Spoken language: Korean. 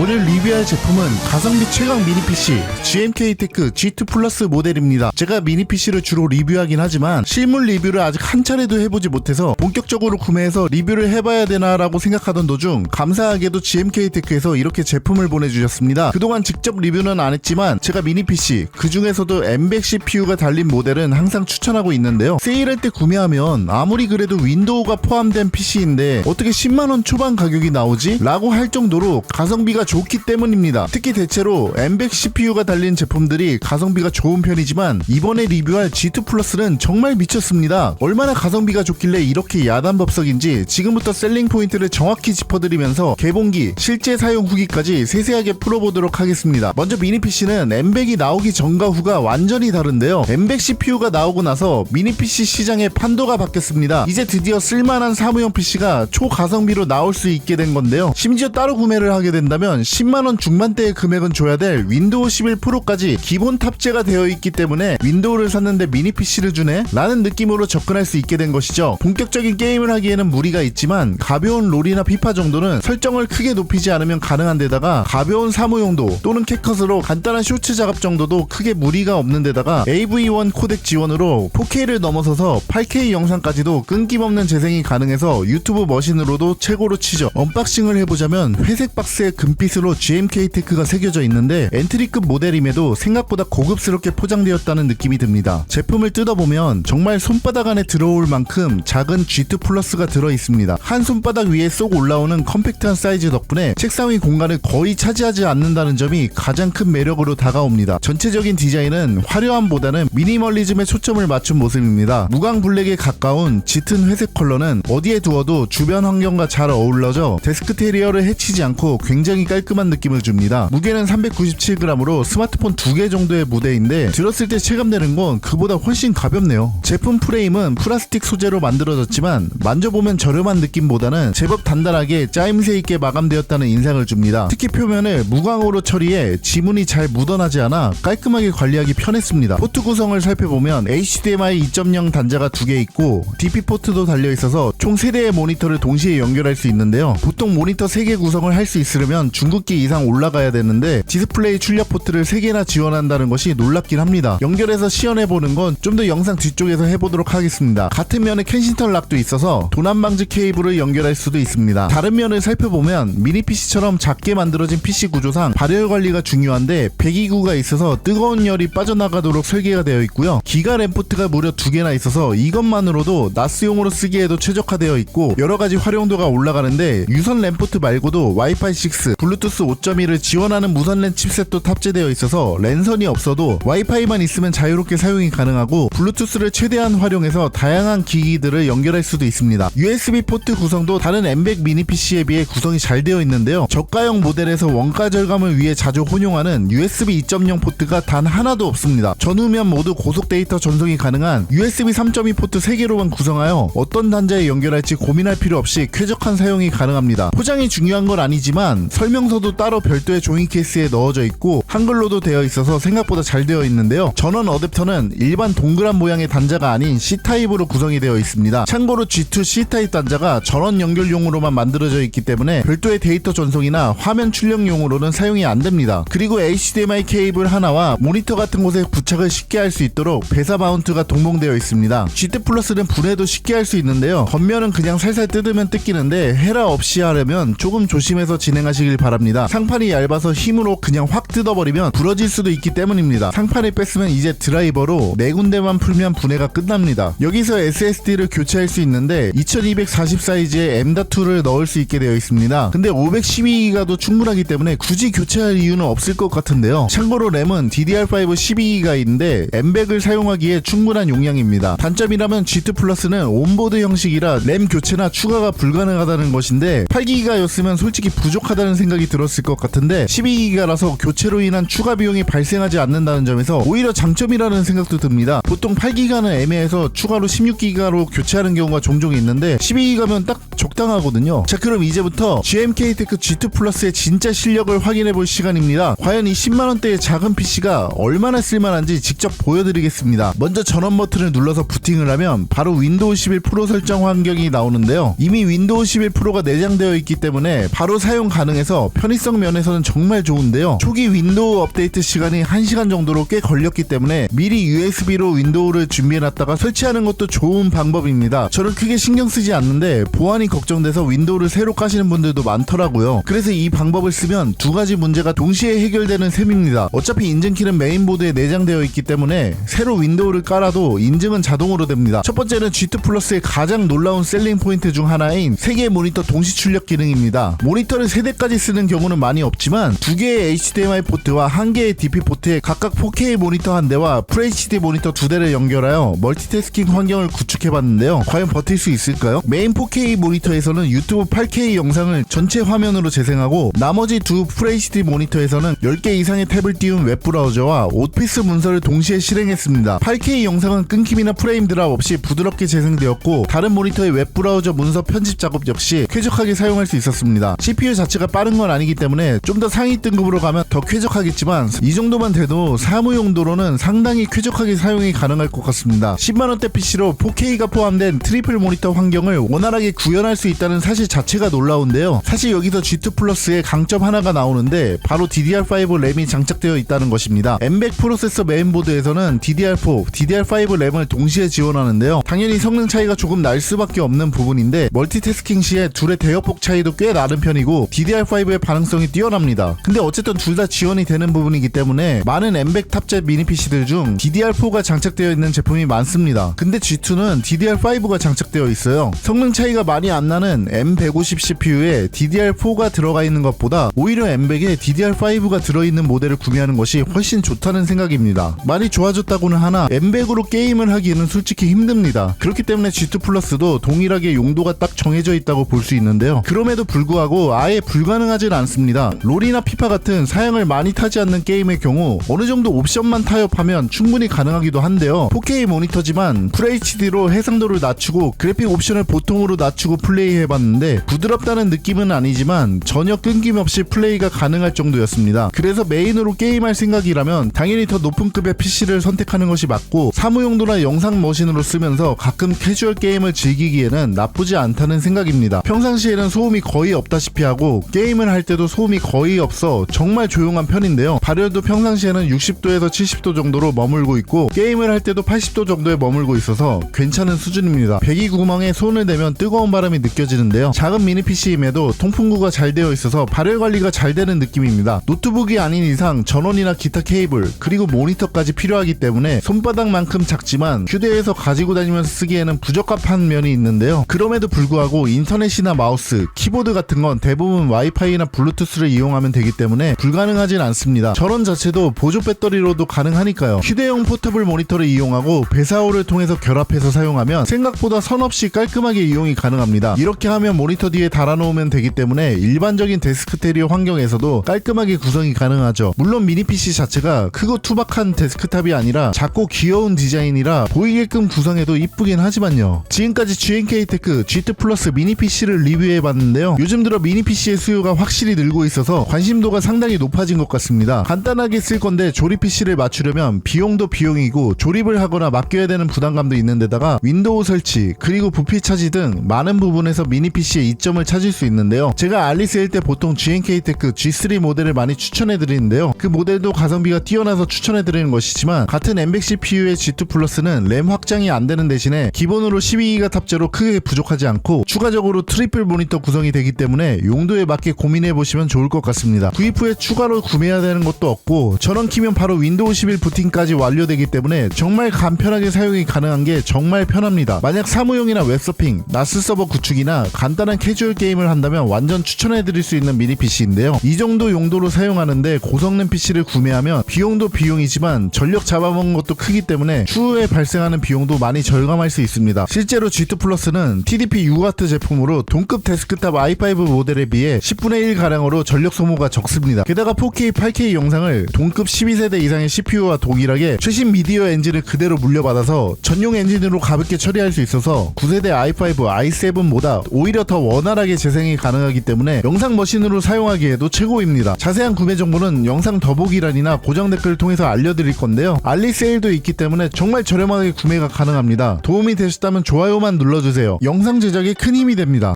오늘 리뷰할 제품은 가성비 최강 미니 PC GMK 테크 G2 플러스 모델입니다. 제가 미니 PC를 주로 리뷰하긴 하지만 실물 리뷰를 아직 한 차례도 해보지 못해서 본격적으로 구매해서 리뷰를 해봐야 되나라고 생각하던 도중 감사하게도 GMK 테크에서 이렇게 제품을 보내주셨습니다. 그동안 직접 리뷰는 안 했지만 제가 미니 PC 그 중에서도 M100 CPU가 달린 모델은 항상 추천하고 있는데요. 세일할 때 구매하면 아무리 그래도 윈도우가 포함된 PC인데 어떻게 10만원 초반 가격이 나오지? 라고 할 정도로 가성비가 좋기 때문입니다. 특히 대체로 M100 CPU가 달린 제품들이 가성비가 좋은 편이지만 이번에 리뷰할 G2 플러스는 정말 미쳤습니다. 얼마나 가성비가 좋길래 이렇게 야단법석인지 지금부터 셀링 포인트를 정확히 짚어드리면서 개봉기, 실제 사용 후기까지 세세하게 풀어보도록 하겠습니다. 먼저 미니 PC는 M100이 나오기 전과 후가 완전히 다른데요. M100 CPU가 나오고 나서 미니 PC 시장의 판도가 바뀌었습니다. 이제 드디어 쓸만한 사무용 PC가 초가성비로 나올 수 있게 된 건데요. 심지어 따로 구매를 하게 된다면 10만원 중반대의 금액은 줘야 될 윈도우 11 프로까지 기본 탑재가 되어 있기 때문에 윈도우를 샀는데 미니 PC를 주네? 라는 느낌으로 접근할 수 있게 된 것이죠. 본격적인 게임을 하기에는 무리가 있지만 가벼운 롤이나 피파 정도는 설정을 크게 높이지 않으면 가능한 데다가 가벼운 사무용도 또는 캡컷으로 간단한 쇼츠 작업 정도도 크게 무리가 없는 데다가 AV1 코덱 지원으로 4K를 넘어서서 8K 영상까지도 끊김없는 재생이 가능해서 유튜브 머신으로도 최고로 치죠. 언박싱을 해보자면 회색 박스에 금빛으로 GMK 테크가 새겨져 있는데 엔트리급 모델임에도 생각보다 고급스럽게 포장되었다는 느낌이 듭니다. 제품을 뜯어보면 정말 손바닥 안에 들어올 만큼 작은 G2 플러스가 들어있습니다. 한 손바닥 위에 쏙 올라오는 컴팩트한 사이즈 덕분에 책상 위 공간을 거의 차지하지 않는다는 점이 가장 큰 매력으로 다가옵니다. 전체적인 디자인은 화려함보다는 미니멀리즘에 초점을 맞춘 모습입니다. 무광 블랙에 가까운 짙은 회색 컬러는 어디에 두어도 주변 환경과 잘 어울러져 데스크 테리어를 해치지 않고 굉장히 깔끔한 느낌을 줍니다. 무게는 397g으로 스마트폰 2개 정도의 무게인데 들었을 때 체감되는 건 그보다 훨씬 가볍네요. 제품 프레임은 플라스틱 소재로 만들어졌지만 만져보면 저렴한 느낌보다는 제법 단단하게 짜임새 있게 마감되었다는 인상을 줍니다. 특히 표면을 무광으로 처리해 지문이 잘 묻어나지 않아 깔끔하게 관리하기 편했습니다. 포트 구성을 살펴보면 HDMI 2.0 단자가 2개 있고 DP 포트도 달려있어서 총 3대의 모니터를 동시에 연결할 수 있는데요. 보통 모니터 3개 구성을 할 수 있으려면 중국기 이상 올라가야 되는데 디스플레이 출력 포트를 3개나 지원한다는 것이 놀랍긴 합니다. 연결해서 시연해보는 건 좀 더 영상 뒤쪽에서 해보도록 하겠습니다. 같은 면에 켄싱턴 락도 있어서 도난 방지 케이블을 연결할 수도 있습니다. 다른 면을 살펴보면 미니 PC처럼 작게 만들어진 PC 구조상 발열 관리가 중요한데 배기구가 있어서 뜨거운 열이 빠져나가도록 설계가 되어 있고요. 기가 램포트가 무려 2개나 있어서 이것만으로도 나스용으로 쓰기에도 최적화되어 있고 여러가지 활용도가 올라가는데 유선 램포트 말고도 와이파이 6, 블루투스 5.1을 지원하는 무선랜 칩셋도 탑재되어 있어서 랜선이 없어도 와이파이만 있으면 자유롭게 사용이 가능하고 블루투스를 최대한 활용해서 다양한 기기들을 연결할 수도 있습니다. USB 포트 구성도 다른 M100 미니 PC에 비해 구성이 잘 되어 있는데요. 저가형 모델에서 원가 절감을 위해 자주 혼용하는 USB 2.0 포트가 단 하나도 없습니다. 전후면 모두 고속 데이터 전송이 가능한 USB 3.2 포트 3개로만 구성하여 어떤 단자에 연결할지 고민할 필요 없이 쾌적한 사용이 가능합니다. 포장이 중요한 건 아니지만 설명서도 따로 별도의 종이 케이스에 넣어져 있고 한글로도 되어 있어서 생각보다 잘 되어 있는데요. 전원 어댑터는 일반 동그란 모양의 단자가 아닌 C타입으로 구성이 되어 있습니다. 참고로 G2 C타입 단자가 전원 연결용으로만 만들어져 있기 때문에 별도의 데이터 전송이나 화면 출력용으로는 사용이 안됩니다. 그리고 HDMI 케이블 하나와 모니터 같은 곳에 부착을 쉽게 할 수 있도록 배사 마운트가 동봉되어 있습니다. G2 플러스는 분해도 쉽게 할 수 있는데요. 겉면은 그냥 살살 뜯으면 뜯기는데 헤라 없이 하려면 조금 조심해서 진행하시길 바랍니다. 상판이 얇아서 힘으로 그냥 확 뜯어버리면 부러질 수도 있기 때문입니다. 상판을 뺐으면 이제 드라이버로 4군데만 풀면 분해가 끝납니다. 여기서 SSD를 교체할 수 있는데 2240 사이즈의 M.2를 넣을 수 있게 되어 있습니다. 근데 512기가도 충분하기 때문에 굳이 교체할 이유는 없을 것 같은데요. 참고로 램은 DDR5 12기가인데 M100을 사용하기에 충분한 용량입니다. 단점이라면 G2 플러스는 온보드 형식이라 램 교체나 추가가 불가능하다는 것인데 8기가였으면 솔직히 부족하다는 생각이 들었을 것 같은데 12기가라서 교체로 인한 추가 비용이 발생하지 않는다는 점에서 오히려 장점이라는 생각도 듭니다. 보통 8기가는 애매해서 추가로 16기가로 교체하는 경우가 종종 있는데 12기가면 딱 적당하거든요. 자, 그럼 이제부터 GMK 테크 G2 플러스의 진짜 실력을 확인해볼 시간입니다. 과연 이 10만원대의 작은 PC가 얼마나 쓸만한지 직접 보여드리겠습니다. 먼저 전원 버튼을 눌러서 부팅을 하면 바로 윈도우 11 프로 설정 환경이 나오는데요. 이미 윈도우 11 프로가 내장되어 있기 때문에 바로 사용 가능해서 편의성 면에서는 정말 좋은데요. 초기 윈도우 업데이트 시간이 1시간 정도로 꽤 걸렸기 때문에 미리 USB로 윈도우를 준비해놨다가 설치하는 것도 좋은 방법입니다. 저는 크게 신경 쓰지 않는데 보안이 걱정돼서 윈도우를 새로 까시는 분들도 많더라고요. 그래서 이 방법을 쓰면 두 가지 문제가 동시에 해결되는 셈입니다. 어차피 인증키는 메인보드에 내장되어 있기 때문에 새로 윈도우를 깔아도 인증은 자동으로 됩니다. 첫 번째는 G2 플러스의 가장 놀라운 셀링 포인트 중 하나인 3개의 모니터 동시 출력 기능입니다. 모니터를 3대까지 쓰는 경우는 많이 없지만 2개의 HDMI 포트와 1개의 DP 포트에 각각 4K 모니터 1대와 FHD 모니터 2대를 연결하여 멀티태스킹 환경을 구축해봤는데요. 과연 버틸 수 있을까요? 메인 4K 모니터에서는 유튜브 8K 영상을 전체 화면으로 재생하고 나머지 두 FHD 모니터에서는 10개 이상의 탭을 띄운 웹브라우저와 오피스 문서를 동시에 실행했습니다. 8K 영상은 끊김이나 프레임 드랍 없이 부드럽게 재생되었고 다른 모니터의 웹브라우저 문서 편집 작업 역시 쾌적하게 사용할 수 있었습니다. CPU 자체가 빠른 건 아니기 때문에 좀 더 상위 등급으로 가면 더 쾌적하겠지만 이 정도만 돼도 사무 용도로는 상당히 쾌적하게 사용이 가능할 것 같습니다. 10만원대 PC로 4K가 포함된 트리플 모니터 환경을 원활하게 구현할 수 있다는 사실 자체가 놀라운데요. 사실 여기서 G2 플러스의 강점 하나가 나오는데 바로 DDR5 램이 장착되어 있다는 것입니다. M100 프로세서 메인보드에서는 DDR4, DDR5 램을 동시에 지원하는데요. 당연히 성능 차이가 조금 날 수밖에 없는 부분인데 멀티태스킹 시에 둘의 대역폭 차이도 꽤 나는 편이고 DDR5의 반응성이 뛰어납니다. 근데 어쨌든 둘 다 지원이 되는 부분이기 때문에 많은 M100 탑재 미니 PC들 중 DDR4가 장착되어 있는 제품이 많습니다. 근데 G2는 DDR5가 장착되어 있어요. 성능 차이가 많이 안 나는 M150 CPU에 DDR4가 들어가 있는 것보다 오히려 M100에 DDR5가 들어있는 모델을 구매하는 것이 훨씬 좋다는 생각입니다. 많이 좋아졌다고는 하나 M100으로 게임을 하기에는 솔직히 힘듭니다. 그렇기 때문에 G2 플러스도 동일하게 용도가 딱 정해져 있다고 볼 수 있는데요. 그럼에도 불구하고 아예 불가능하진 않습니다. 롤이나 피파 같은 사양을 많이 타지 않는 게임의 경우 어느 정도 옵션만 타협하면 충분히 가능하기도 한데요. 4K 모니터지만 FHD로 해상도를 낮추고 그래픽 옵션을 보통으로 낮추고 플레이해봤는데 부드럽다는 느낌은 아니지만 전혀 끊김없이 플레이가 가능할 정도였습니다. 그래서 메인으로 게임할 생각이라면 당연히 더 높은 급의 PC를 선택하는 것이 맞고 사무용도나 영상 머신으로 쓰면서 가끔 캐주얼 게임을 즐기기에는 나쁘지 않다는 생각입니다. 평상시에는 소음이 거의 없다시피 하고 게임을 할 때도 소음이 거의 없어 정말 조용한 편인데요. 발열도 평상시에는 60도에서 70도 정도로 머물고 있고 게임을 할 때도 80도 정도에 머물고 있어서 괜찮은 수준입니다. 배기 구멍에 손을 대면 뜨거운 바람이 느껴지는데요. 작은 미니 PC임에도 통풍구가 잘 되어 있어서 발열 관리가 잘 되는 느낌입니다. 노트북이 아닌 이상 전원이나 기타 케이블 그리고 모니터까지 필요하기 때문에 손바닥만큼 작지만 휴대해서 가지고 다니면서 쓰기에는 부적합한 면이 있는데요. 그럼에도 불구하고 인터넷이나 마우스, 키보드 같은 건 대부분 와이파이나 블루투스를 이용하면 되기 때문에 불가능하진 않습니다. 전원 자체도 보조 배터리로도 가능하니까요. 휴대용 포터블 모니터를 이용하고 배사호를 통해서 결합해서 사용하면 생각보다 선 없이 깔끔하게 이용이 가능합니다. 이렇게 하면 모니터 뒤에 달아놓으면 되기 때문에 일반적인 데스크테리어 환경에서도 깔끔하게 구성이 가능하죠. 물론 미니 PC 자체가 크고 투박한 데스크탑이 아니라 작고 귀여운 디자인이라 보이게끔 구성해도 이쁘긴 하지만요. 지금까지 GMK테크 G2 플러스 미니 PC를 리뷰해봤는데요. 요즘 들어 미니 PC의 수요가 확실히 늘고 있어서 관심도가 상당히 높아진 것 같습니다. 간단하게 쓸 건데 조립 PC를 맞추려면 비용도 비용이고 조립을 하거나 맡겨야 되는 부담감도 있는데다가 윈도우 설치 그리고 부피 차지 등 많은 부분에서 미니 PC의 이점을 찾을 수 있는데요. 제가 알리스일 때 보통 GMK테크 G3 모델을 많이 추천해드리는데요. 그 모델도 가성비가 뛰어나서 추천해드리는 것이지만 같은 M100 CPU의 G2 플러스는 램 확장이 안되는 대신에 기본으로 12기가 탑재로 크게 부족하지 않고 추가적으로 트리플 모니터 구성이 되기 때문에 용도에 맞게 고민해보시면 좋을 것 같습니다. 구입 후에 추가로 구매해야 되는 것도 없고 전원 키면 바로 윈도우 11 부팅까지 완료되기 때문에 정말 간편하게 사용이 가능한 게 정말 편합니다. 만약 사무용이나 웹서핑, 나스 서버 구축이나 간단한 캐주얼 게임을 한다면 완전 추천해드릴 수 있는 미니 PC인데요. 이 정도 용도로 사용하는데 고성능 PC를 구매하면 비용도 비용이지만 전력 잡아먹는 것도 크기 때문에 추후에 발생하는 비용도 많이 절감할 수 있습니다. 실제로 G2 플러스는 TDP UART 제품으로 동급 데스크탑 i5 모델에 비해 10분의 1가량으로 전력 소모가 적습니다. 게다가 4K, 8K 영상을 동급 12세대 이상의 CPU와 동일하게 최신 미디어 엔진을 그대로 물려받아서 전용 엔진으로 가볍게 처리할 수 있어서 9세대 i5, i7보다 오히려 더 원활하게 재생이 가능하기 때문에 영상 머신으로 사용하기에도 최고입니다. 자세한 구매 정보는 영상 더보기란이나 고정 댓글을 통해서 알려드릴 건데요. 알리 세일도 있기 때문에 정말 저렴하게 구매가 가능합니다. 도움이 되셨다면 좋아요만 눌러주세요. 영상 제작에 큰 힘이 됩니다.